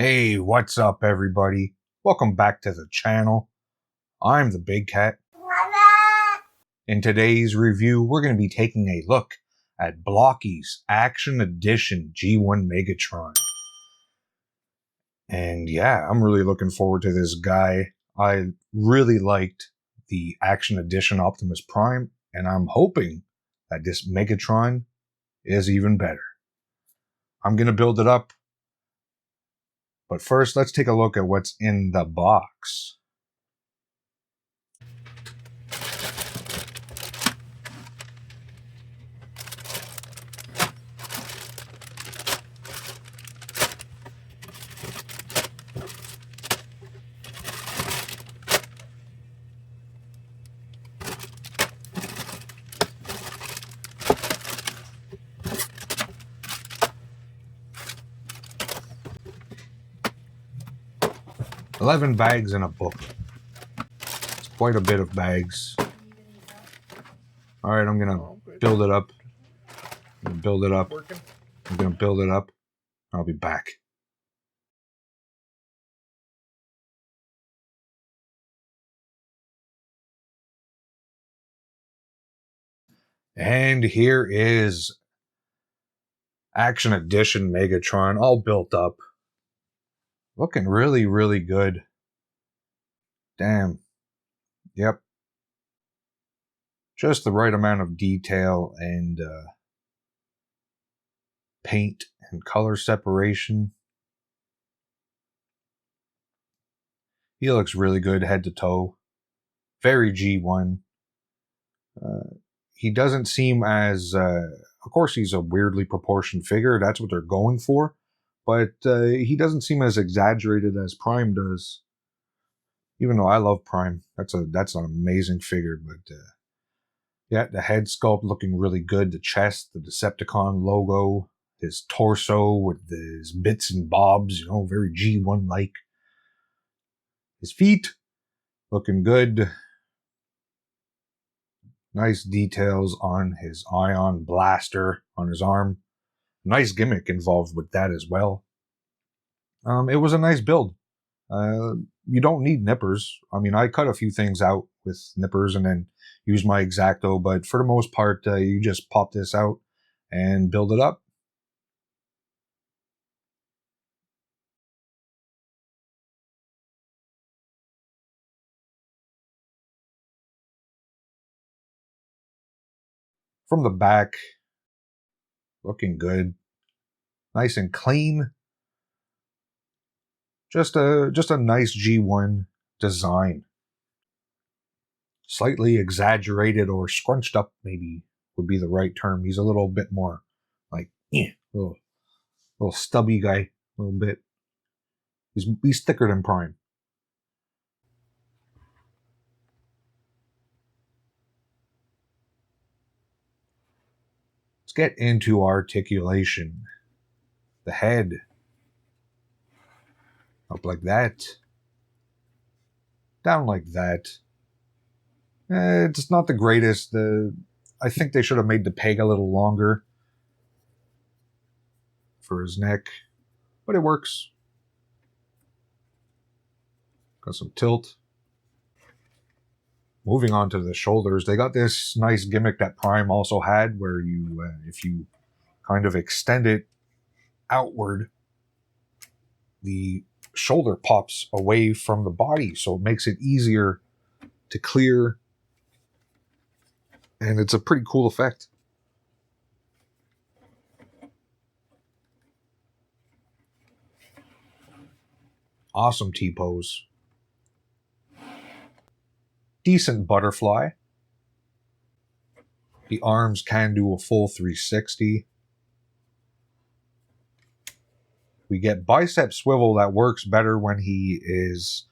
Hey, what's up everybody? Welcome back to the channel. I'm the Big Cat. In today's review, we're going to be taking a look at Blokees Action Edition G1 Megatron. And yeah, I'm really looking forward to this guy. I really liked the Action Edition Optimus Prime, and I'm hoping that this Megatron is even better. I'm going to build it up. But first, let's take a look at what's in the box. $11 bags in a book. It's quite a bit of bags. Alright, I'm gonna build it up. I'm gonna build it up. I'll be back. And here is Action Edition Megatron, all built up. Looking really, really good. Damn. Yep. Just the right amount of detail and paint and color separation. He looks really good head to toe. Very G1. He doesn't seem as... of course, he's a weirdly proportioned figure. That's what they're going for. But he doesn't seem as exaggerated as Prime does. Even though I love Prime. That's an amazing figure. But yeah, the head sculpt looking really good. The chest, the Decepticon logo. His torso with his bits and bobs. You know, very G1-like. His feet looking good. Nice details on his ion blaster on his arm. Nice gimmick involved with that as well. It was a nice build. You don't need nippers. I mean, I cut a few things out with nippers and then use my X-Acto, but for the most part, you just pop this out and build it up. From the back, looking good. Nice and clean. Just a nice G1 design. Slightly exaggerated or scrunched up, maybe would be the right term. He's a little bit more like, little stubby guy, a little bit. He's thicker than Prime. Let's get into articulation. The head. Up like that. Down like that. It's not the greatest. I think they should have made the peg a little longer for his neck, but it works. Got some tilt. Moving on to the shoulders, they got this nice gimmick that Prime also had, where you, if you kind of extend it outward, the shoulder pops away from the body, so it makes it easier to clear. And it's a pretty cool effect. Awesome T-pose. Decent butterfly. The arms can do a full 360. We get bicep swivel that works better when his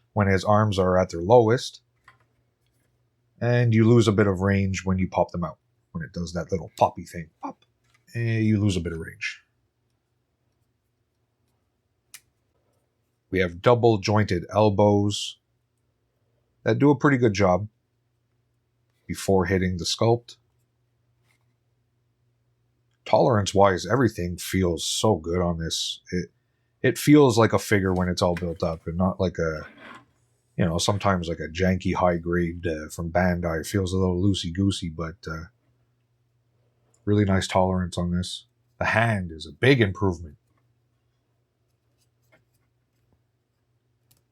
arms are at their lowest. And you lose a bit of range when you pop them out. When it does that little poppy thing. Pop. And you lose a bit of range. We have double jointed elbows that do a pretty good job before hitting the sculpt. Tolerance-wise, everything feels so good on this. it feels like a figure when it's all built up, and not like a, you know, sometimes like a janky high grade from Bandai. It feels a little loosey goosey, but really nice tolerance on this. The hand is a big improvement.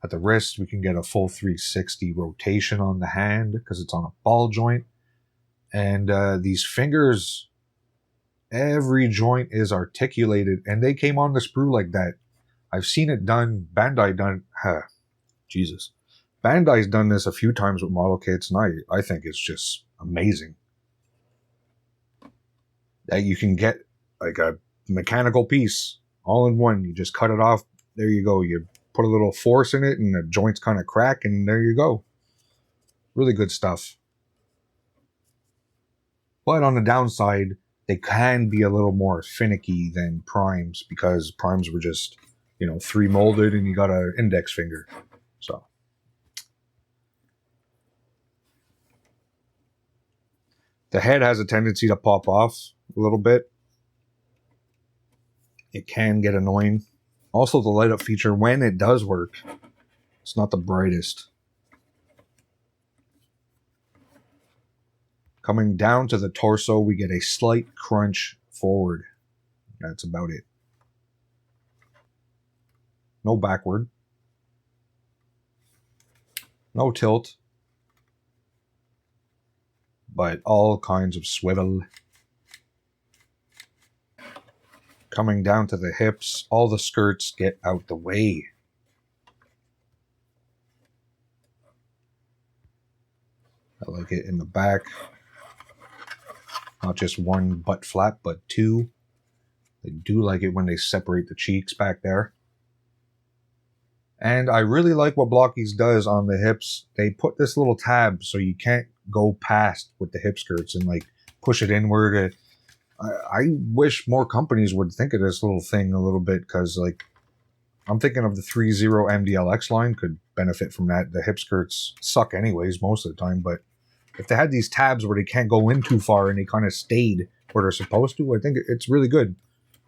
At the wrist, we can get a full 360 rotation on the hand because it's on a ball joint. And these fingers, every joint is articulated, and they came on the sprue like that. I've seen it done, Bandai done, Jesus. Bandai's done this a few times with model kits, and I think it's just amazing. That you can get like a mechanical piece all in one. You just cut it off. There you go. You put a little force in it, and the joints kind of crack, and there you go. Really good stuff. But on the downside, they can be a little more finicky than primes, because primes were just, you know, 3 molded and you got an index finger. So the head has a tendency to pop off a little bit. It can get annoying. Also, the light up feature, when it does work, it's not the brightest. Coming down to the torso, we get a slight crunch forward. That's about it. No backward. No tilt. But all kinds of swivel. Coming down to the hips, all the skirts get out the way. I like it in the back. Not just one butt flap, but 2. I do like it when they separate the cheeks back there. And I really like what Blokees does on the hips. They put this little tab so you can't go past with the hip skirts and like push it inward. I wish more companies would think of this little thing a little bit, because like I'm thinking of the 3.0 MDLX line could benefit from that. The hip skirts suck anyways most of the time, but if they had these tabs where they can't go in too far and they kind of stayed where they're supposed to, I think it's really good.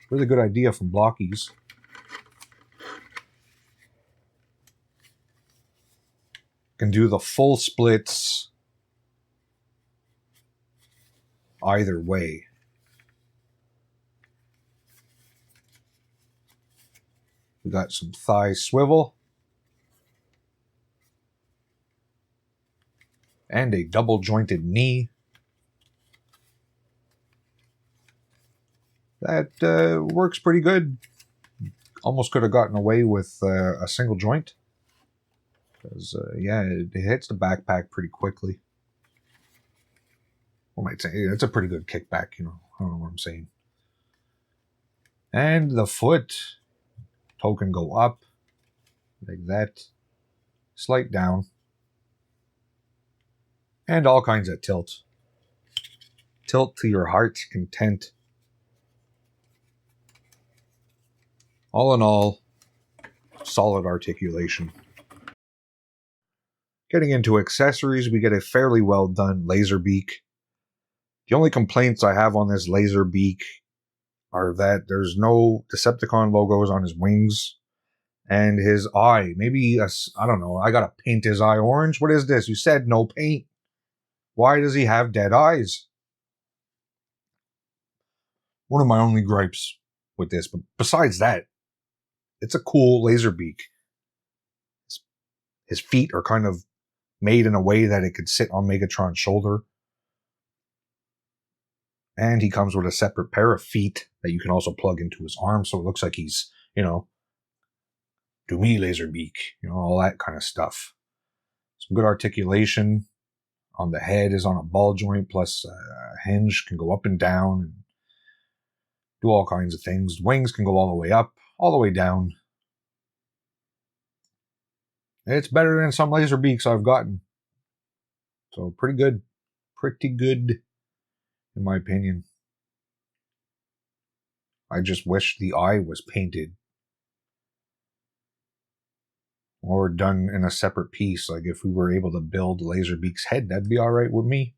Really good idea from Blokees. Can do the full splits either way. We got some thigh swivel. And a double jointed knee. That works pretty good. Almost could have gotten away with a single joint. Because, yeah, it hits the backpack pretty quickly. I might say it's a pretty good kickback, you know. I don't know what I'm saying. And the foot toe can go up like that. Slight down. And all kinds of tilt. Tilt to your heart's content. All in all, solid articulation. Getting into accessories, we get a fairly well done laser beak. The only complaints I have on this laser beak are that there's no Decepticon logos on his wings. And his eye, maybe, I don't know, I gotta paint his eye orange? What is this? You said no paint. Why does he have dead eyes? One of my only gripes with this, but besides that, it's a cool laser beak. His feet are kind of made in a way that it could sit on Megatron's shoulder. And he comes with a separate pair of feet that you can also plug into his arm, so it looks like he's, you know, do me laser beak, you know, all that kind of stuff. Some good articulation. On the head is on a ball joint, plus a hinge can go up and down and do all kinds of things. Wings can go all the way up, all the way down. It's better than some laser beaks I've gotten. So pretty good. Pretty good, in my opinion. I just wish the eye was painted. Or done in a separate piece. Like if we were able to build Laserbeak's head, that'd be alright with me.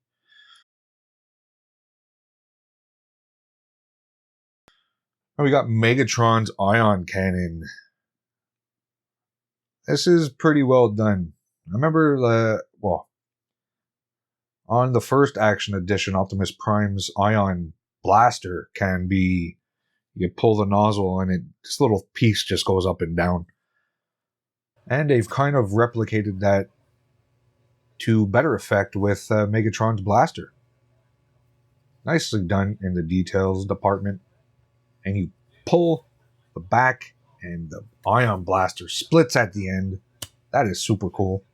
And we got Megatron's ion cannon. This is pretty well done. I remember, on the first Action Edition, Optimus Prime's ion blaster can be, you pull the nozzle and this little piece just goes up and down. And they've kind of replicated that to better effect with Megatron's blaster. Nicely done in the details department. And you pull the back and the ion blaster splits at the end. That is super cool.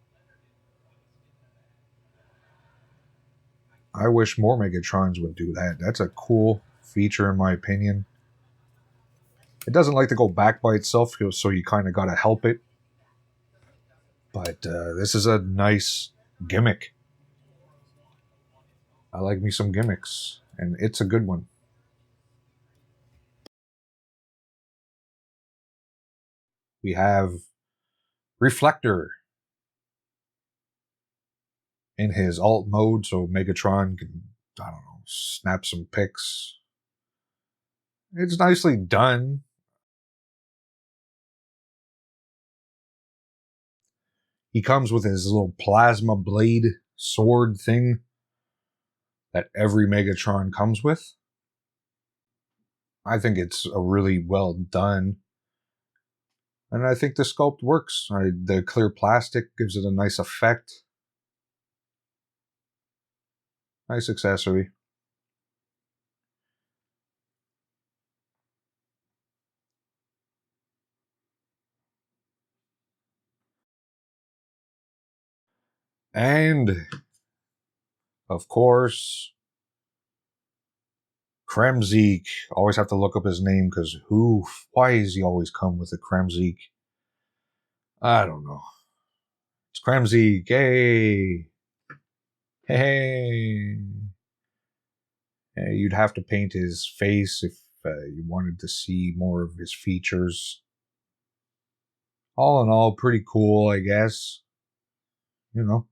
I wish more Megatrons would do that. That's a cool feature in my opinion. It doesn't like to go back by itself, so you kind of got to help it. But this is a nice gimmick. I like me some gimmicks, and it's a good one. We have Reflector in his alt mode, so Megatron can, I don't know, snap some pics. It's nicely done. He comes with his little plasma blade sword thing that every Megatron comes with. I think it's a really well done. And I think the sculpt works. The clear plastic gives it a nice effect. Nice accessory. And, of course, Kremzeek. Always have to look up his name because why does he always come with a Kremzeek? I don't know. It's Kremzeek. Hey. Hey. You'd have to paint his face if you wanted to see more of his features. All in all, pretty cool, I guess. You know.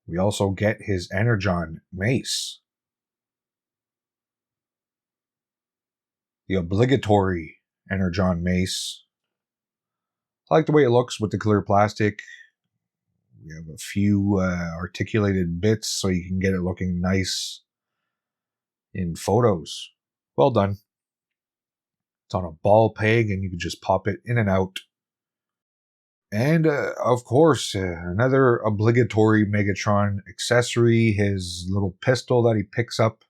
We also get his Energon mace. The obligatory Energon mace. I like the way it looks with the clear plastic. We have a few articulated bits so you can get it looking nice in photos. Well done. It's on a ball peg and you can just pop it in and out. And of course, another obligatory Megatron accessory, his little pistol that he picks up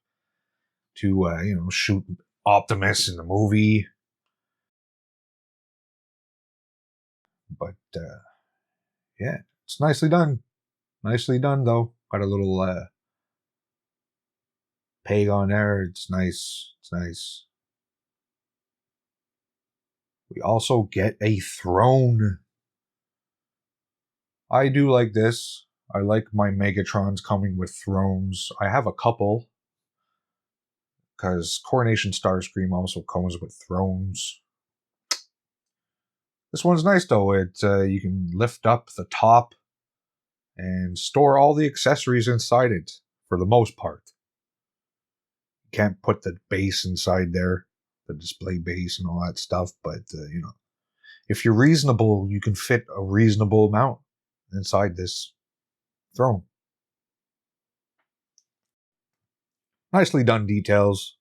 to, shoot Optimus in the movie. But yeah, it's nicely done. Nicely done, though. Got a little peg on there. It's nice. It's nice. We also get a throne. I do like this. I like my Megatrons coming with thrones. I have a couple. Because Coronation Starscream also comes with thrones. This one's nice, though. You can lift up the top and store all the accessories inside it, for the most part. You can't put the base inside there, the display base and all that stuff, but, if you're reasonable, you can fit a reasonable amount inside this throne. Nicely done details.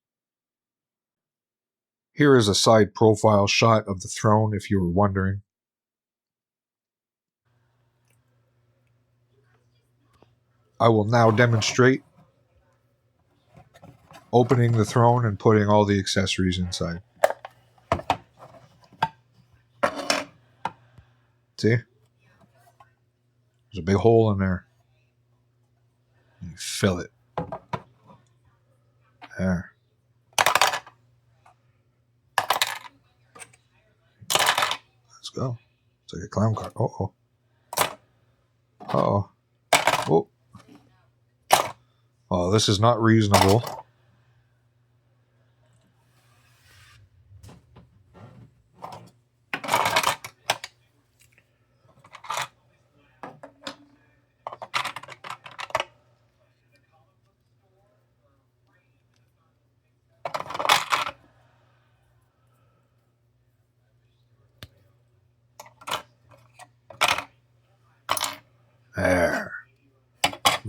Here is a side profile shot of the throne, if you were wondering. I will now demonstrate opening the throne and putting all the accessories inside. See? There's a big hole in there. You fill it. There. Let's go. It's like a clown car. Uh-oh. Uh-oh. Oh. Oh, this is not reasonable.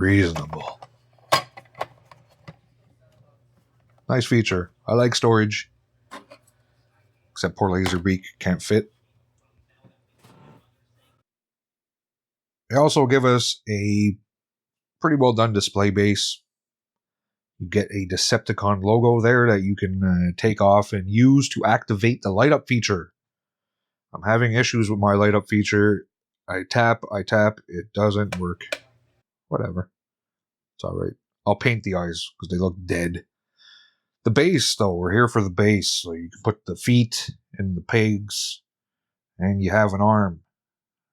reasonable. Nice feature. I like storage. Except poor Laserbeak can't fit. They also give us a pretty well done display base. You get a Decepticon logo there that you can take off and use to activate the light up feature. I'm having issues with my light up feature. I tap, it doesn't work. Whatever. It's alright. I'll paint the eyes because they look dead. The base, though, we're here for the base. So you can put the feet in the pegs, and you have an arm.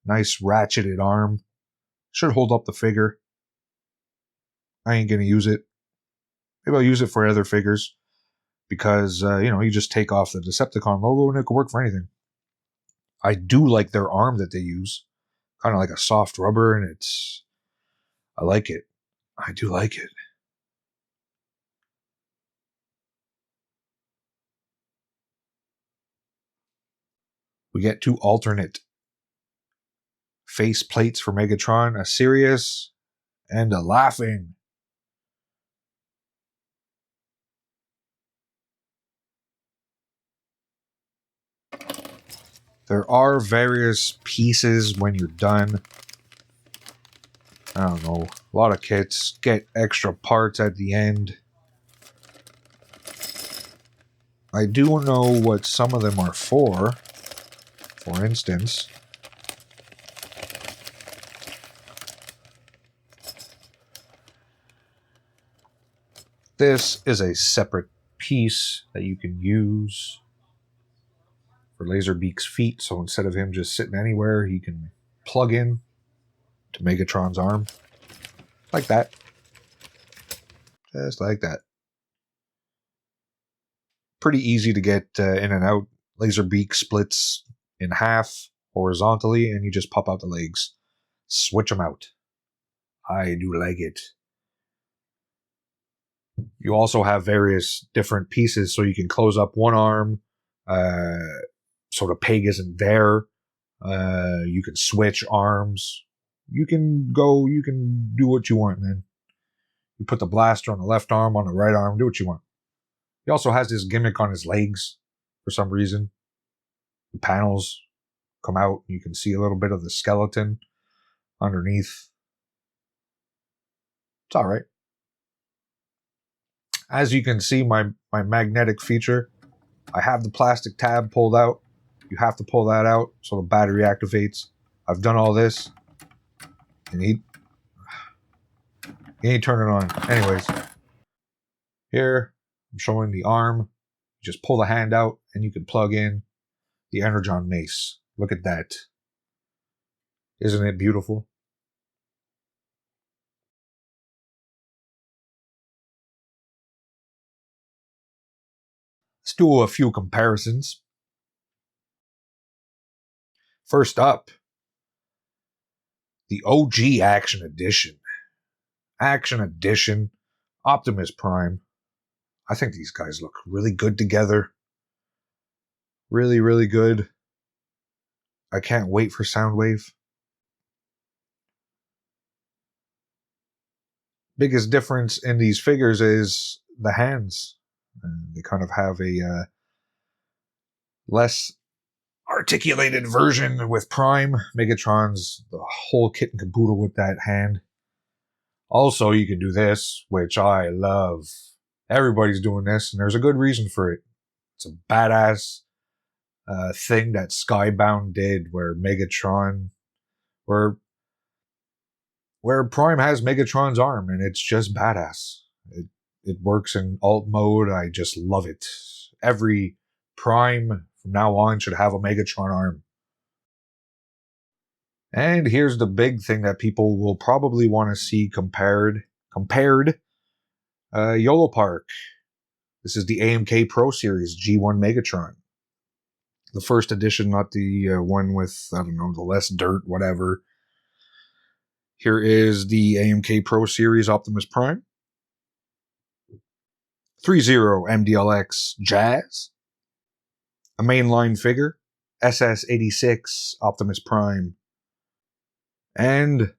Nice ratcheted arm. Should hold up the figure. I ain't going to use it. Maybe I'll use it for other figures. Because, you just take off the Decepticon logo and it could work for anything. I do like their arm that they use. Kind of like a soft rubber, and I like it. I do like it. We get two alternate face plates for Megatron, a serious and a laughing. There are various pieces when you're done. I don't know. A lot of kits get extra parts at the end. I do know what some of them are for. For instance, this is a separate piece that you can use for Laserbeak's feet. So instead of him just sitting anywhere, he can plug in to Megatron's arm. Like that. Just like that. Pretty easy to get in and out. Laserbeak splits in half horizontally, and you just pop out the legs. Switch them out. I do like it. You also have various different pieces, so you can close up one arm, so the peg isn't there. You can switch arms. You can do what you want, man. You put the blaster on the left arm, on the right arm, do what you want. He also has this gimmick on his legs for some reason. The panels come out, you can see a little bit of the skeleton underneath. It's alright. As you can see, my magnetic feature, I have the plastic tab pulled out. You have to pull that out so the battery activates. I've done all this. And he ain't turning on. Anyways, here I'm showing the arm. Just pull the hand out and you can plug in the Energon mace. Look at that. Isn't it beautiful? Let's do a few comparisons. First up, the OG Action Edition. Action Edition, Optimus Prime. I think these guys look really good together. Really, really good. I can't wait for Soundwave. Biggest difference in these figures is the hands. And they kind of have a less articulated version with Prime. Megatron's the whole kit and caboodle with that hand. Also, you can do this, which I love. Everybody's doing this, and there's a good reason for it. It's a badass thing that Skybound did, where Megatron, where Prime has Megatron's arm, and it's just badass. It works in alt mode. I just love it. Every Prime from now on should have a Megatron arm. And here's the big thing that people will probably want to see compared. YOLO Park. This is the AMK Pro Series G1 Megatron. The first edition, not the one with, I don't know, the less dirt, whatever. Here is the AMK Pro Series Optimus Prime. 3-0 MDLX Jazz. A mainline figure, SS86 Optimus Prime. And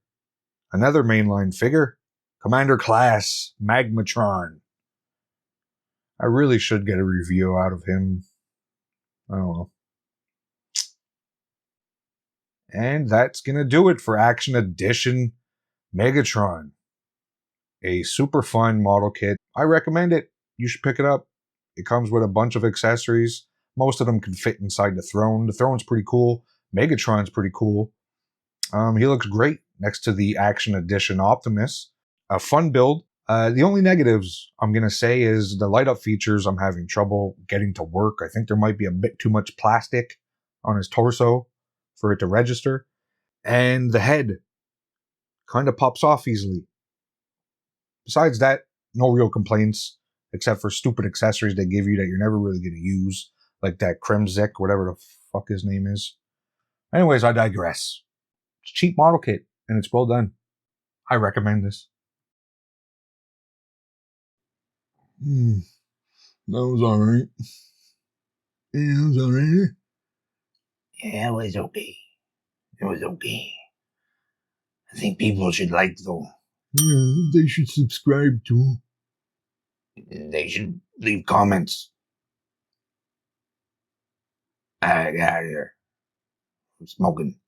another mainline figure, Commander Class Magmatron. I really should get a review out of him. I don't know. And that's going to do it for Action Edition Megatron. A super fun model kit. I recommend it. You should pick it up. It comes with a bunch of accessories. Most of them can fit inside the throne. The throne's pretty cool. Megatron's pretty cool. He looks great next to the Action Edition Optimus. A fun build. The only negatives I'm going to say is the light up features I'm having trouble getting to work. I think there might be a bit too much plastic on his torso for it to register. And the head kind of pops off easily. Besides that, no real complaints, except for stupid accessories they give you that you're never really going to use, like that Kremzik, whatever the fuck his name is. Anyways, I digress. It's a cheap model kit, and it's well done. I recommend this. That was alright. Yeah, it was alright. Yeah, it was okay. It was okay. I think people should like though. Yeah, they should subscribe too. They should leave comments. Get out of here. I'm smoking.